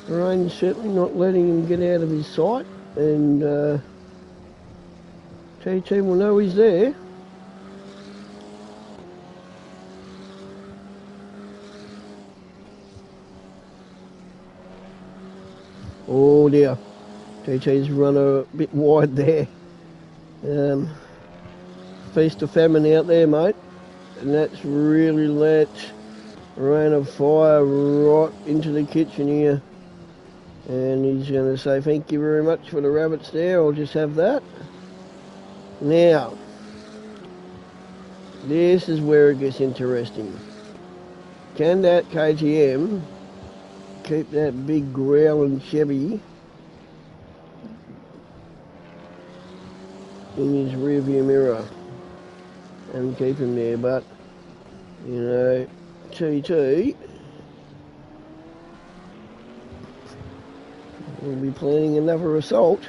rain's certainly not letting him get out of his sight, and TT will know he's there. Oh dear, TT's run a bit wide there. Feast of famine out there, mate, and that's really let rain of fire right into the kitchen here. And he's going to say thank you very much for the rabbits there, I'll just have that. Now, this is where it gets interesting. Can that KTM keep that big growling Chevy in his rearview mirror and keep him there? But, you know, TT will be planning another assault.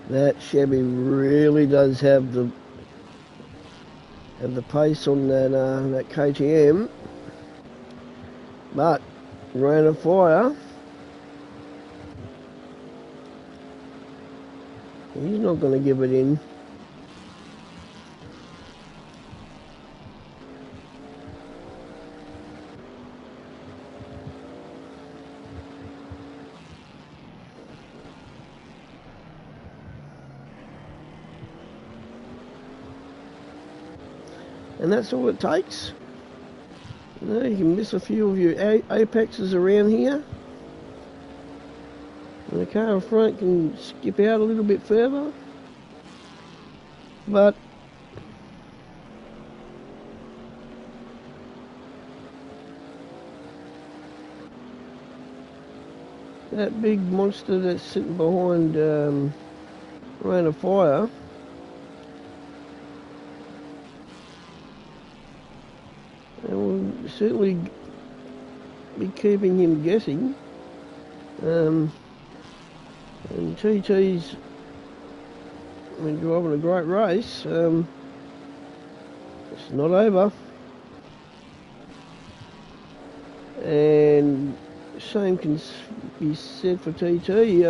That Chevy really does have the pace on that KTM, but rain of fire, he's not going to give it in. And that's all it takes. You know, you can miss a few of your apexes around here, And the car in front can skip out a little bit further, but that big monster that's sitting behind Rain of Fire will certainly be keeping him guessing. And TT's been driving a great race. It's not over. And same can be said for TT,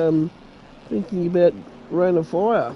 thinking about Rain of Fire.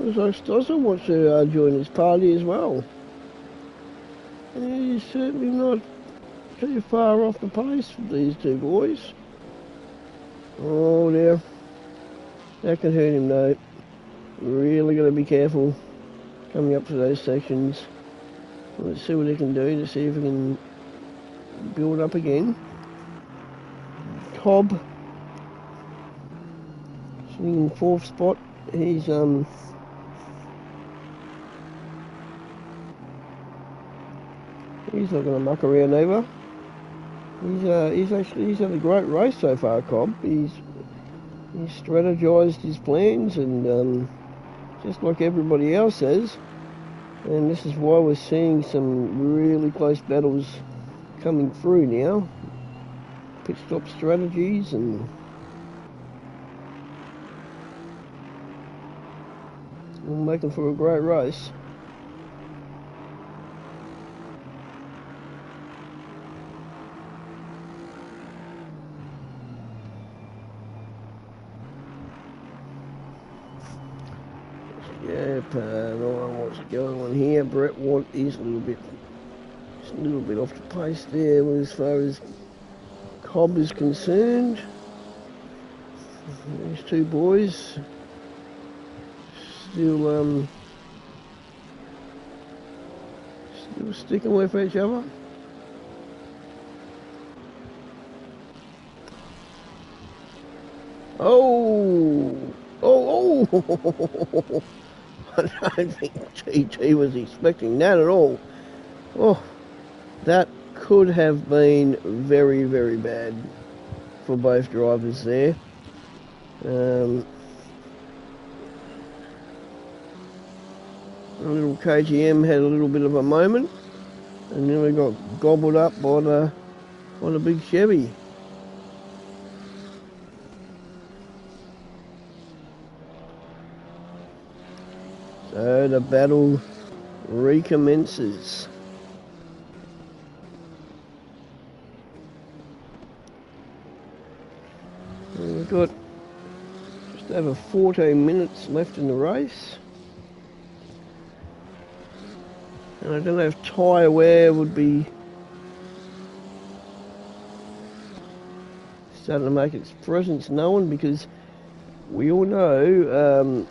Stossel wants to join this party as well. And he's certainly not too far off the pace for these two boys. Oh dear, that could hurt him though. Really got to be careful coming up to those sections. Let's see what he can do to see if he can build up again. Cobb sitting in 4th spot. He's not going to muck around either. He's had a great race so far, Cobb. He's strategised his plans, and just like everybody else has. And this is why we're seeing some really close battles coming through now. Pit stop strategies and we're making for a great race. Yep, what's going on here? Brett Watt is a little bit off the pace there as far as Cobb is concerned. These two boys still sticking with each other. Oh! I don't think GT was expecting that at all. Oh, that could have been very, very bad for both drivers there. A little KGM had a little bit of a moment and nearly got gobbled up by the big Chevy. So the battle recommences. And we've got just over 14 minutes left in the race. And I don't know if tyre wear would be starting to make its presence known, because we all know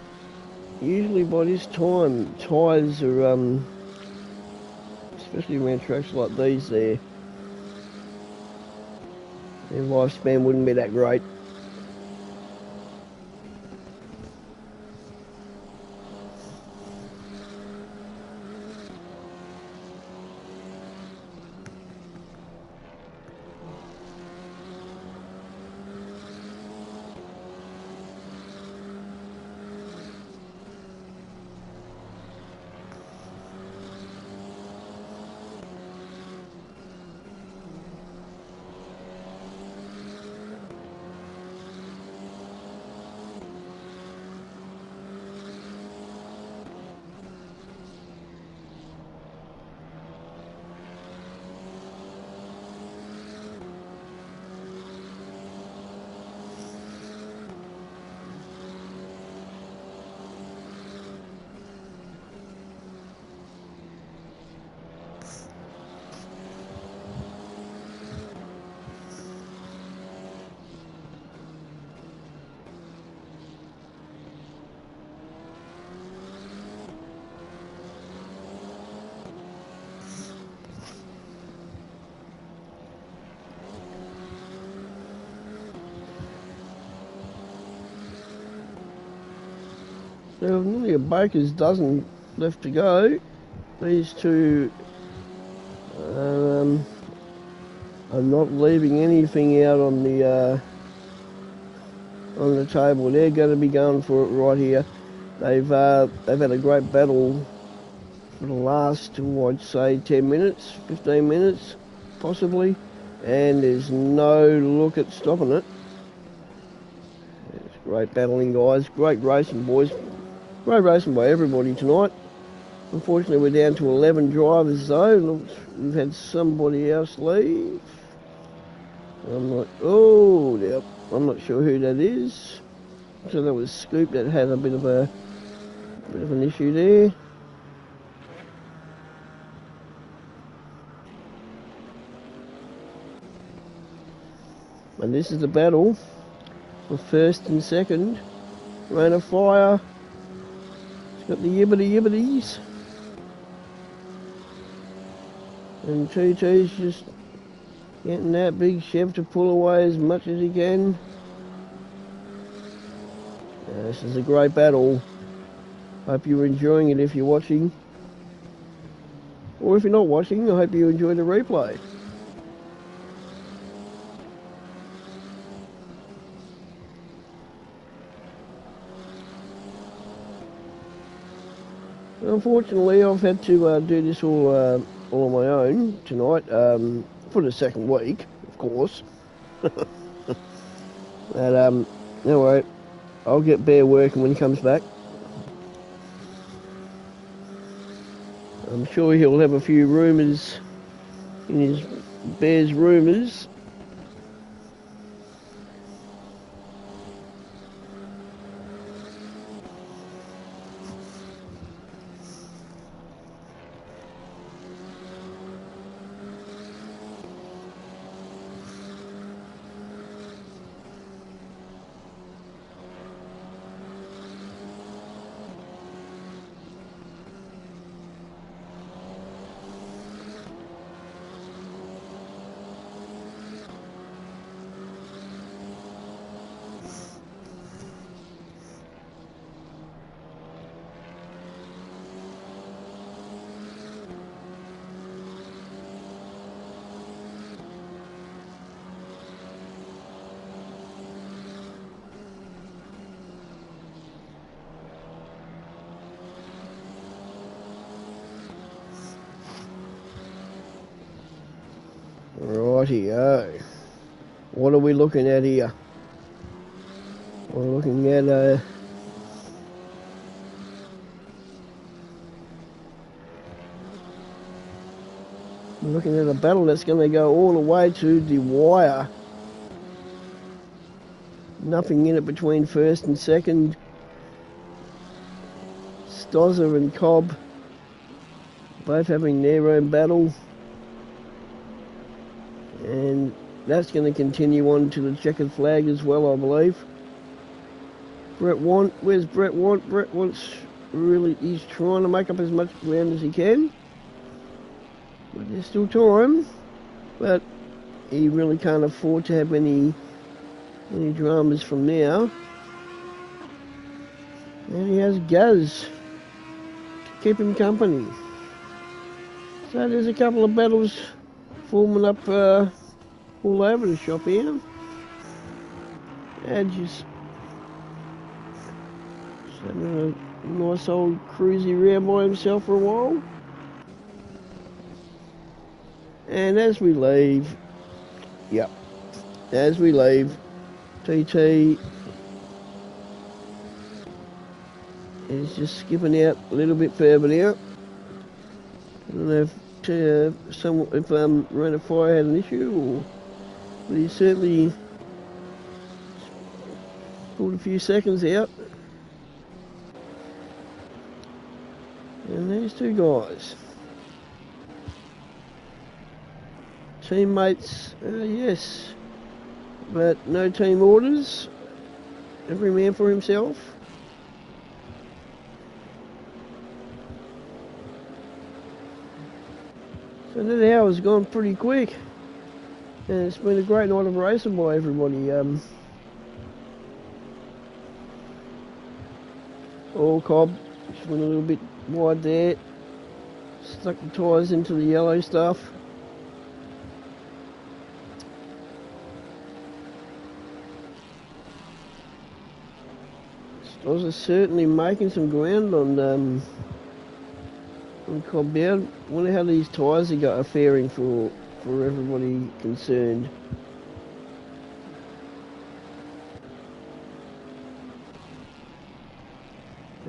usually by this time tyres are especially around tracks like these there. Their lifespan wouldn't be that great. There are nearly a baker's dozen left to go. These two are not leaving anything out on the table. They're going to be going for it right here. They've had a great battle for the last, I'd say, 10 minutes, 15 minutes, possibly, and there's no look at stopping it. It's great battling, guys. Great racing, boys. Great racing by everybody tonight. Unfortunately, we're down to 11 drivers though. We've had somebody else leave. I'm not sure who that is. So that was Scoop that had a bit of an issue there. And this is the battle for first and second. Rain of Fire. It's got the yibbity-yibbities. And TT's just getting that big Chev to pull away as much as he can. This is a great battle. Hope you're enjoying it if you're watching. Or if you're not watching, I hope you enjoy the replay. Unfortunately, I've had to do this all on my own tonight, for the second week, of course. But anyway, I'll get Bear working when he comes back. I'm sure he'll have a few rumours in his Bear's rumours. Rightio. What are we looking at here? We're looking at a battle that's going to go all the way to the wire. Nothing in it between first and second. Stozza and Cobb both having their own battle. And that's going to continue on to the checkered flag as well, I believe. Where's Brett Want? Brett Want's really, he's trying to make up as much ground as he can. But there's still time. But he really can't afford to have any dramas from now. And he has Gaz to keep him company. So there's a couple of battles forming up all over the shop here. And just having a nice old cruisy round by himself for a while. And as we leave, TT is just skipping out a little bit further now. I don't know if Run of Fire had an issue, but he certainly pulled a few seconds out. And there's two guys. Teammates, yes, but no team orders. Every man for himself. So that hour's gone pretty quick. And it's been a great night of racing by everybody. All Cobb just went a little bit wide there. Stuck the tyres into the yellow stuff. I was certainly making some ground on Cobb there. I wonder how these tyres are faring for everybody concerned.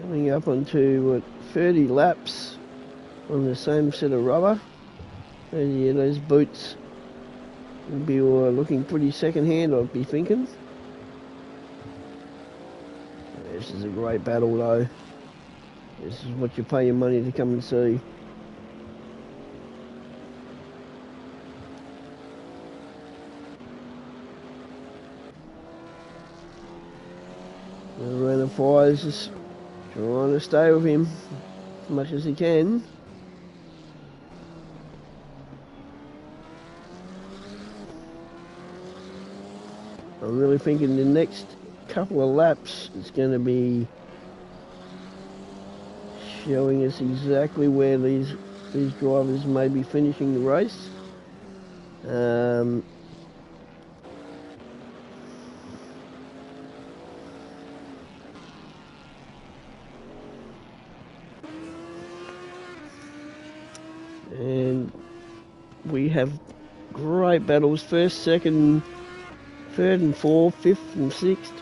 Coming up onto 30 laps on the same set of rubber. And yeah, those boots will be looking pretty second-hand, I'd be thinking. This is a great battle though. This is what you pay your money to come and see. The Run of Fire is just trying to stay with him as much as he can. I'm really thinking the next couple of laps it's going to be showing us exactly where these drivers may be finishing the race. And we have great battles, first, second, third and fourth, fifth and sixth.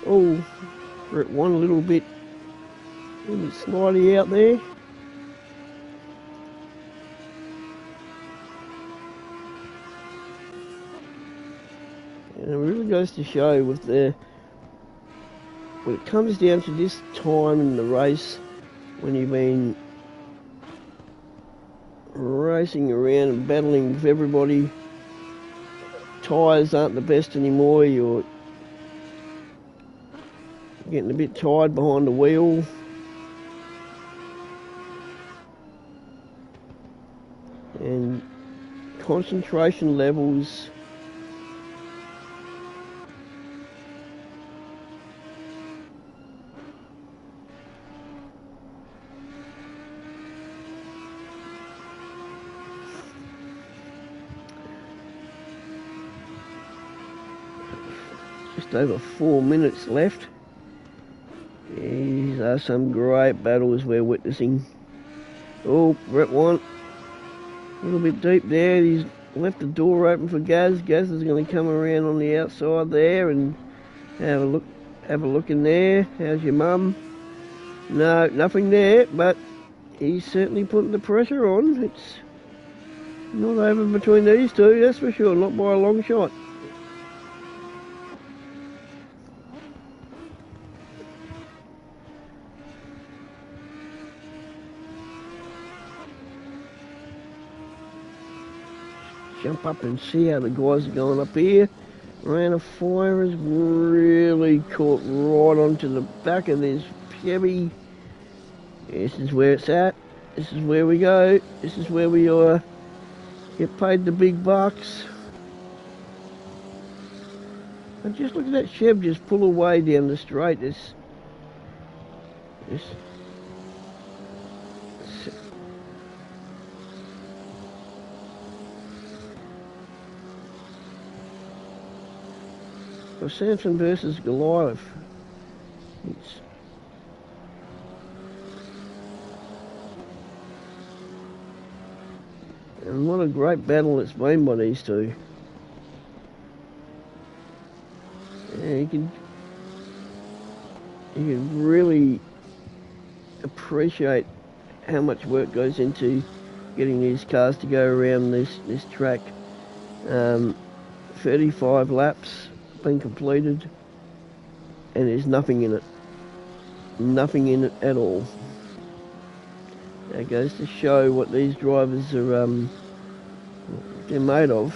Oh, we're at one a little bit slidey out there. And it really goes to show with when it comes down to this time in the race, when you've been racing around and battling with everybody, tyres aren't the best anymore, you're getting a bit tired behind the wheel. And concentration levels just over 4 minutes left. These are some great battles we're witnessing. Oh, Brett one. A little bit deep there. He's left the door open for Gaz. Gaz is going to come around on the outside there and have a look in there. How's your mum? No, nothing there, but he's certainly putting the pressure on. It's not over between these two, that's for sure, not by a long shot. Jump up and see how the guys are going up here. Ran a fire has really caught right onto the back of this Chevy. This is where it's at. This is where we go. This is where we get paid the big bucks. And just look at that Chev just pull away down the straight. This well, Samson versus Goliath. And what a great battle it's been by these two. Yeah, you can really appreciate how much work goes into getting these cars to go around this track. 35 laps been completed, and there's nothing in it. Nothing in it at all. That goes to show what these drivers are they're made of.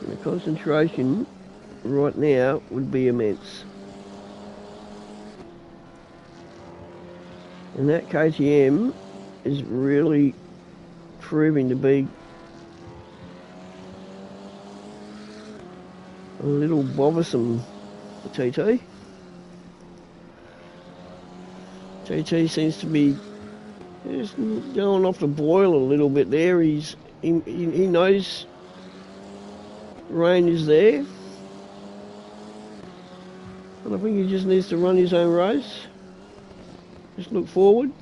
And the concentration right now would be immense. And that KTM is really proving to be a little bothersome for TT. TT seems to be just going off the boil a little bit there. He knows rain is there. And I think he just needs to run his own race. Just look forward.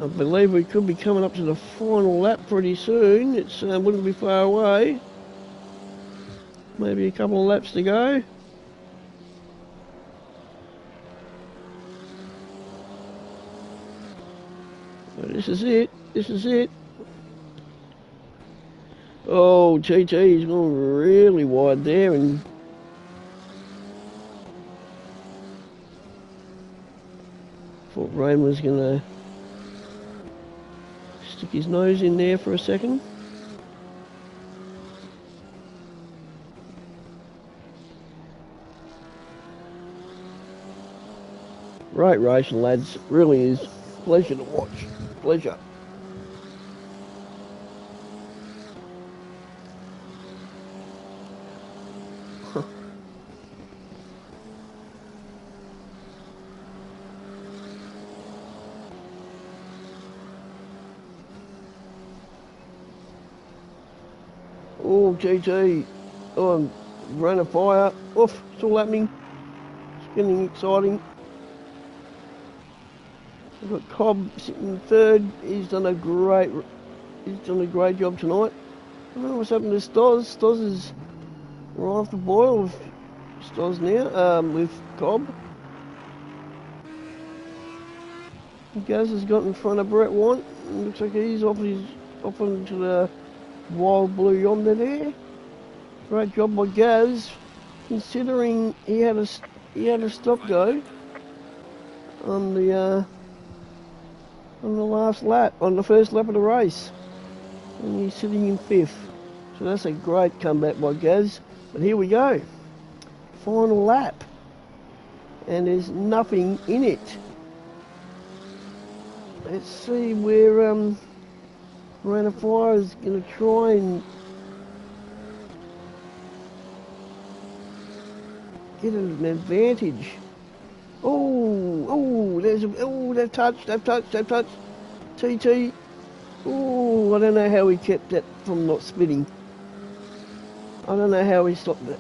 I believe we could be coming up to the final lap pretty soon. It wouldn't be far away. Maybe a couple of laps to go. But this is it. This is it. Oh, TT's gone really wide there, and thought Rain was going to stick his nose in there for a second. Great racing, lads. Really is. Pleasure to watch. Pleasure. Oh, GT. Oh, run a fire. Oof, it's all happening. It's getting exciting. We've got Cobb sitting third. He's done a great job tonight. I don't know what's happened to Stoz. Stoz is right off the boil with Stoz now, with Cobb. Gaz has got in front of Brett White. Looks like he's off into the wild blue yonder there. Great job by Gaz, considering he had a stop go on the last lap, on the first lap of the race, and he's sitting in fifth. So that's a great comeback by Gaz. But here we go, final lap, and there's nothing in it. Let's see where Rain of Fire is going to try and get an advantage. They've touched. TT. Oh, I don't know how he kept that from not spitting. I don't know how he stopped that.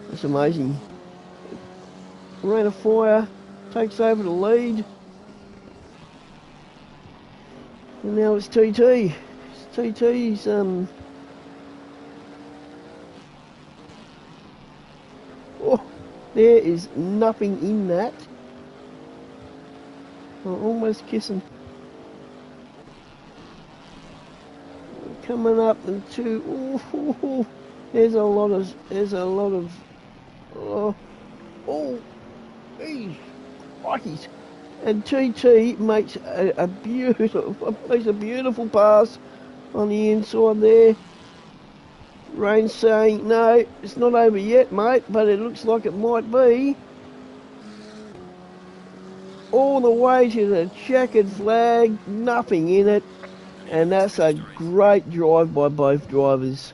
That's amazing. Rain of Fire takes over the lead. And now it's TT. TT's oh, there is nothing in that. I'm almost kissing. Coming up into, oh, there's a lot of, geez, crikeys. And TT makes a beautiful pass on the inside there. Rain's saying, no, it's not over yet, mate, but it looks like it might be. All the way to the checkered flag, nothing in it. And that's a great drive by both drivers.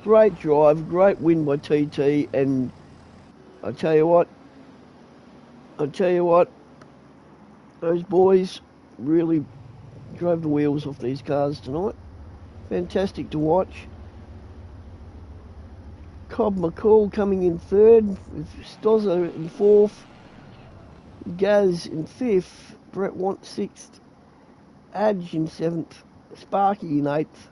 Great drive, great win by TT, and I tell you what, those boys really drove the wheels off these cars tonight. Fantastic to watch. Cobb McCall coming in third, with Stozza in fourth, Gaz in fifth, Brett Want sixth, Adge in seventh, Sparky in eighth,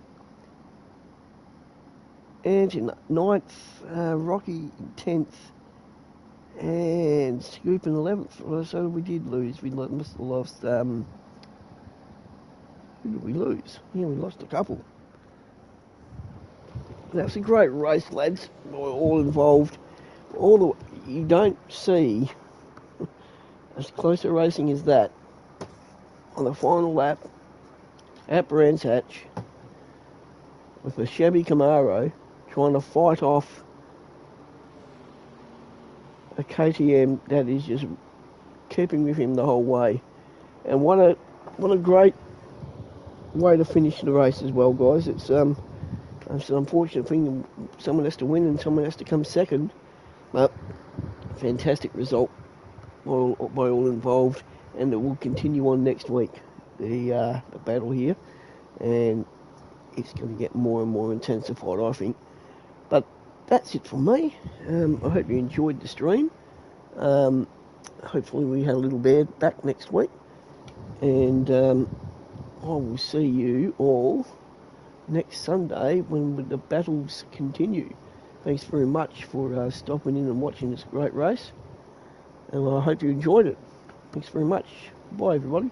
Ant in ninth, Rocky in 10th, and Scoop in 11th. So we did lose. We must have lost. Who did we lose? Yeah, we lost a couple. That was a great race, lads. All involved. You don't see as close a racing as that on the final lap at Brands Hatch with a Chevy Camaro trying to fight off a KTM that is just keeping with him the whole way. And what a great way to finish the race as well, guys. It's an unfortunate thing. Someone has to win and someone has to come second, but fantastic result by all involved, and it will continue on next week. The battle here, and it's going to get more and more intensified, I think. But that's it from me. I hope you enjoyed the stream. Hopefully we had a little bear back next week, and I will see you all next Sunday when the battles continue. Thanks very much for stopping in and watching this great race, and I hope you enjoyed it. Thanks very much. Bye, everybody.